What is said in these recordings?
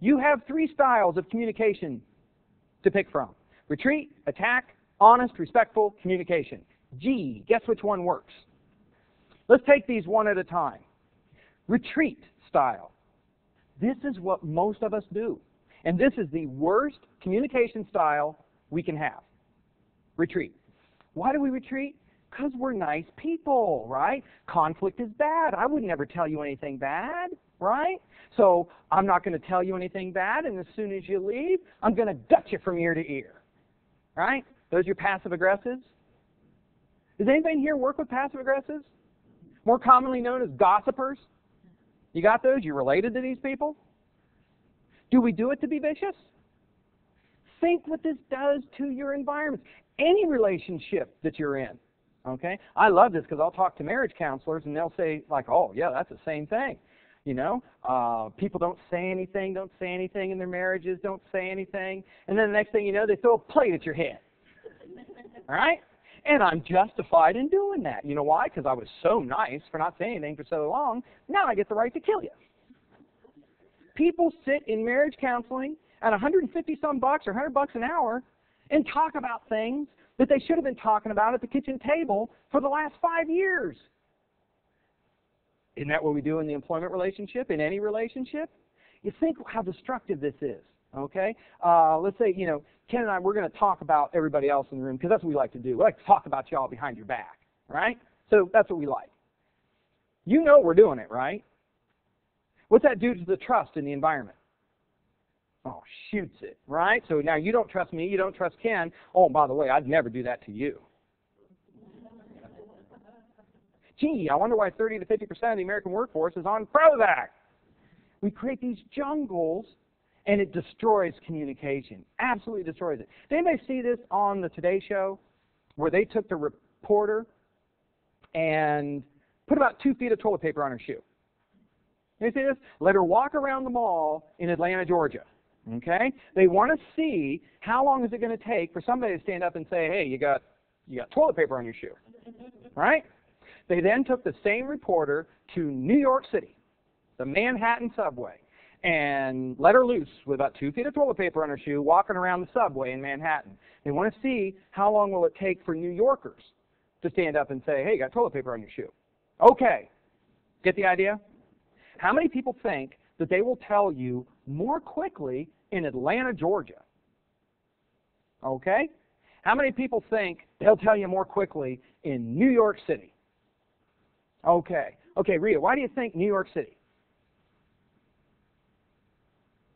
You have three styles of communication to pick from. Retreat, attack, honest, respectful communication. Gee, guess which one works? Let's take these one at a time. Retreat style. This is what most of us do. And this is the worst communication style we can have. Retreat. Why do we retreat? Because we're nice people, right? Conflict is bad. I would never tell you anything bad, right? So I'm not going to tell you anything bad, and as soon as you leave, I'm going to gut you from ear to ear, right? Those are your passive aggressives. Does anybody here work with passive aggressives? More commonly known as gossipers. You got those? You related to these people? Do we do it to be vicious? Think what this does to your environment. Any relationship that you're in. Okay? I love this because I'll talk to marriage counselors and they'll say, like, oh, yeah, that's the same thing. You know, people don't say anything in their marriages, don't say anything. And then the next thing you know, they throw a plate at your head. All right? And I'm justified in doing that. You know why? Because I was so nice for not saying anything for so long. Now I get the right to kill you. People sit in marriage counseling at 150-some bucks or $100 an hour and talk about things that they should have been talking about at the kitchen table for the last 5 years. Isn't that what we do in the employment relationship, in any relationship? You think how destructive this is, okay? Let's say, you know, Ken and I, we're going to talk about everybody else in the room because that's what we like to do. We like to talk about y'all behind your back, right? So that's what we like. You know we're doing it, right? What's that do to the trust in the environment? Oh, shoots it, right? So now you don't trust me, you don't trust Ken. Oh, by the way, I'd never do that to you. Gee, I wonder why 30 to 50% of the American workforce is on Prozac. We create these jungles, and it destroys communication. Absolutely destroys it. Did anybody see this on the Today Show, where they took the reporter and put about 2 feet of toilet paper on her shoe? You see this? Let her walk around the mall in Atlanta, Georgia. Okay? They want to see how long is it going to take for somebody to stand up and say, hey, you got toilet paper on your shoe. Right? They then took the same reporter to New York City, the Manhattan subway, and let her loose with about 2 feet of toilet paper on her shoe walking around the subway in Manhattan. They want to see how long will it take for New Yorkers to stand up and say, hey, you got toilet paper on your shoe. Okay. Get the idea? How many people think that they will tell you more quickly in Atlanta, Georgia? Okay? How many people think they'll tell you more quickly in New York City? Okay. Okay, Rita, why do you think New York City?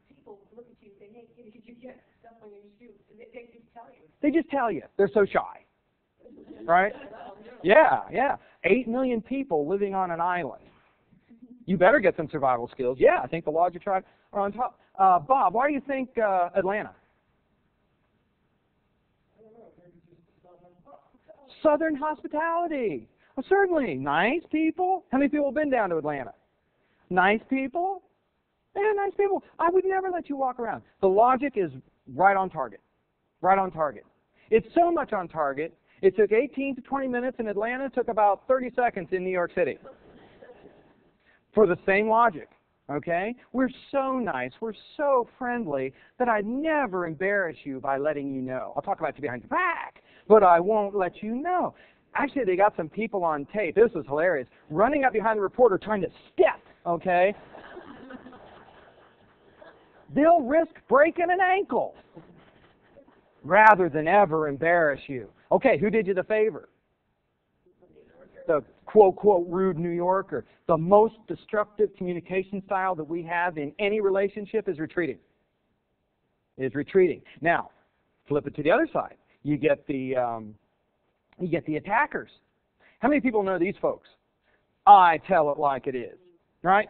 People look at you and say, hey, did you get stuff on your shoe? They just tell you. They just tell you. They're so shy. Right? Yeah. 8 million people living on an island. You better get some survival skills. Yeah, I think the larger tribe are on top. Bob, why do you think Atlanta? Southern hospitality. Well, certainly. Nice people. How many people have been down to Atlanta? Nice people? Yeah, nice people. I would never let you walk around. The logic is right on target. Right on target. It's so much on target, it took 18 to 20 minutes in Atlanta. It took about 30 seconds in New York City. For the same logic. Okay? We're so nice, we're so friendly that I'd never embarrass you by letting you know. I'll talk about you behind your back, but I won't let you know. Actually, they got some people on tape, this was hilarious, running up behind the reporter trying to step, okay? They'll risk breaking an ankle rather than ever embarrass you. Okay, who did you the favor? The quote, rude New Yorker. The most destructive communication style that we have in any relationship is retreating. Now, flip it to the other side. You get the attackers. How many people know these folks? I tell it like it is, right?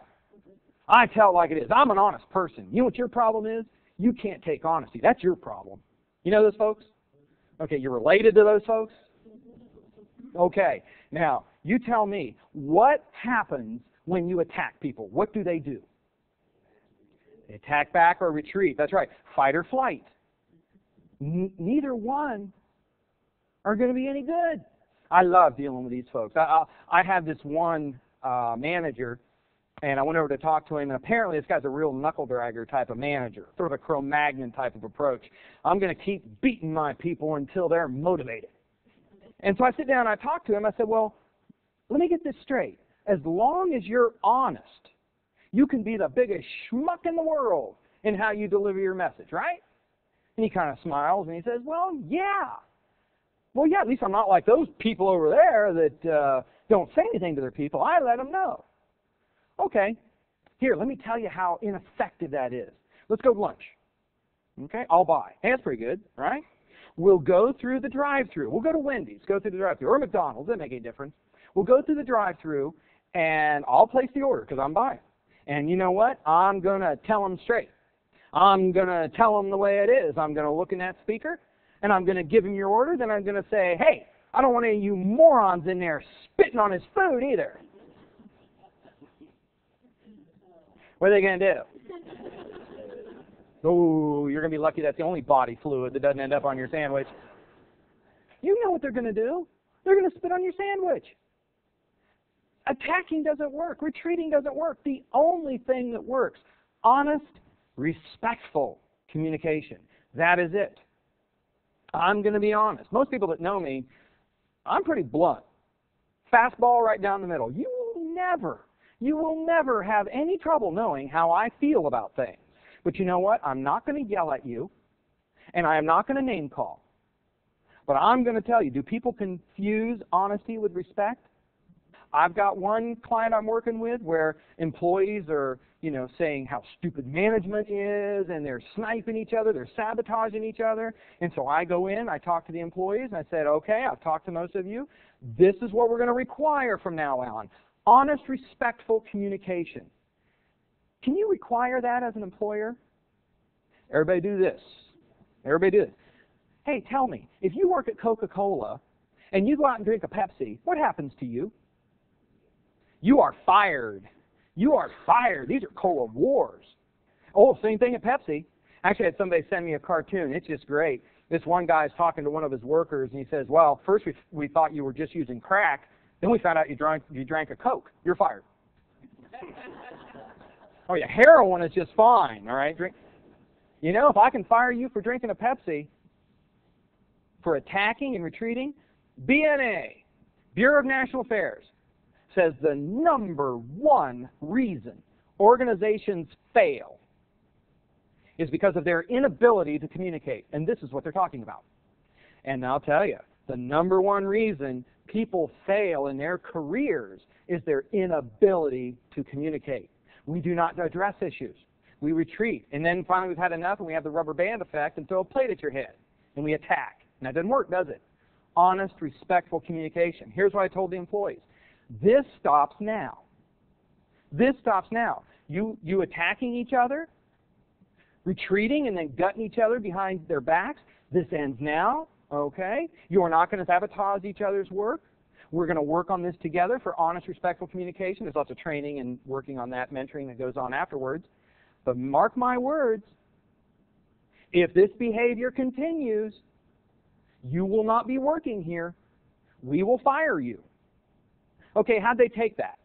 I tell it like it is. I'm an honest person. You know what your problem is? You can't take honesty. That's your problem. You know those folks? Okay, you're related to those folks? Okay, now, you tell me, what happens when you attack people? What do? They attack back or retreat. That's right, fight or flight. Neither one are going to be any good. I love dealing with these folks. I have this one manager And I went over to talk to him, and apparently this guy's a real knuckle-dragger type of manager, sort of a Cro-Magnon type of approach. I'm going to keep beating my people until they're motivated. And so I sit down and I talk to him. I said, well, let me get this straight. As long as you're honest, you can be the biggest schmuck in the world in how you deliver your message, right? And he kind of smiles and he says, well, yeah. Well, yeah, at least I'm not like those people over there that don't say anything to their people. I let them know. Okay, here, let me tell you how ineffective that is. Let's go to lunch. Okay, I'll buy. Hey, that's pretty good, right? We'll go through the drive-thru. We'll go to Wendy's, go through the drive-thru, or McDonald's. Doesn't make any difference. We'll go through the drive-thru, and I'll place the order because I'm buying. And you know what? I'm going to tell them straight. I'm going to tell them the way it is. I'm going to look in that speaker, and I'm going to give him your order. Then I'm going to say, hey, I don't want any of you morons in there spitting on his food either. What are they going to do? Oh, you're going to be lucky that's the only body fluid that doesn't end up on your sandwich. You know what they're going to do. They're going to spit on your sandwich. Attacking doesn't work. Retreating doesn't work. The only thing that works, honest, respectful communication. That is it. I'm going to be honest. Most people that know me, I'm pretty blunt. Fastball right down the middle. You will never have any trouble knowing how I feel about things. But you know what? I'm not going to yell at you, and I am not going to name call. But I'm going to tell you, do people confuse honesty with respect? I've got one client I'm working with where employees are, saying how stupid management is, and they're sniping each other, they're sabotaging each other. And so I go in, I talk to the employees, and I said, okay, I've talked to most of you. This is what we're going to require from now on. Honest, respectful communication. Can you require that as an employer? Everybody do this. Everybody do this. Hey, tell me, if you work at Coca-Cola and you go out and drink a Pepsi, what happens to you? You are fired. You are fired. These are cola wars. Oh, same thing at Pepsi. Actually, I had somebody send me a cartoon. It's just great. This one guy is talking to one of his workers, and he says, well, first we thought you were just using crack. Then we found out you drank a Coke. You're fired. Oh, yeah, heroin is just fine, all right? If I can fire you for drinking a Pepsi, for attacking and retreating, BNA, Bureau of National Affairs, says the number one reason organizations fail is because of their inability to communicate. And this is what they're talking about. And I'll tell you, the number one reason people fail in their careers is their inability to communicate. We do not address issues. We retreat. And then finally we've had enough and we have the rubber band effect and throw a plate at your head. And we attack. And that doesn't work, does it? Honest, respectful communication. Here's what I told the employees. This stops now. This stops now. You attacking each other, retreating and then gutting each other behind their backs, this ends now, okay? You are not going to sabotage each other's work. We're going to work on this together for honest, respectful communication. There's lots of training and working on that, mentoring that goes on afterwards. But mark my words, if this behavior continues, you will not be working here. We will fire you. Okay, how'd they take that?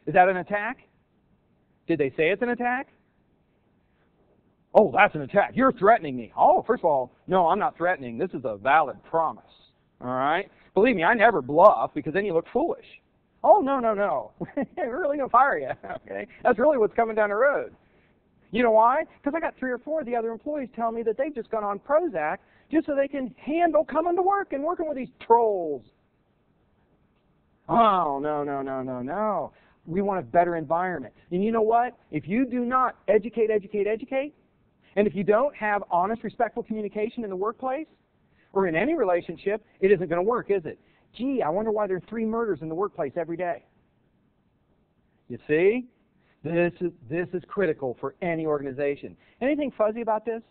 Is that an attack? Did they say it's an attack? Oh, that's an attack. You're threatening me. Oh, first of all, no, I'm not threatening. This is a valid promise. All right? Believe me, I never bluff because then you look foolish. Oh, no. We're really going to fire you. Okay? That's really what's coming down the road. You know why? Because I got 3 or 4 of the other employees tell me that they've just gone on Prozac just so they can handle coming to work and working with these trolls. Oh, no. We want a better environment. And you know what? If you do not educate, and if you don't have honest, respectful communication in the workplace or in any relationship, it isn't going to work, is it? Gee, I wonder why there are 3 murders in the workplace every day. You see? This is critical for any organization. Anything fuzzy about this?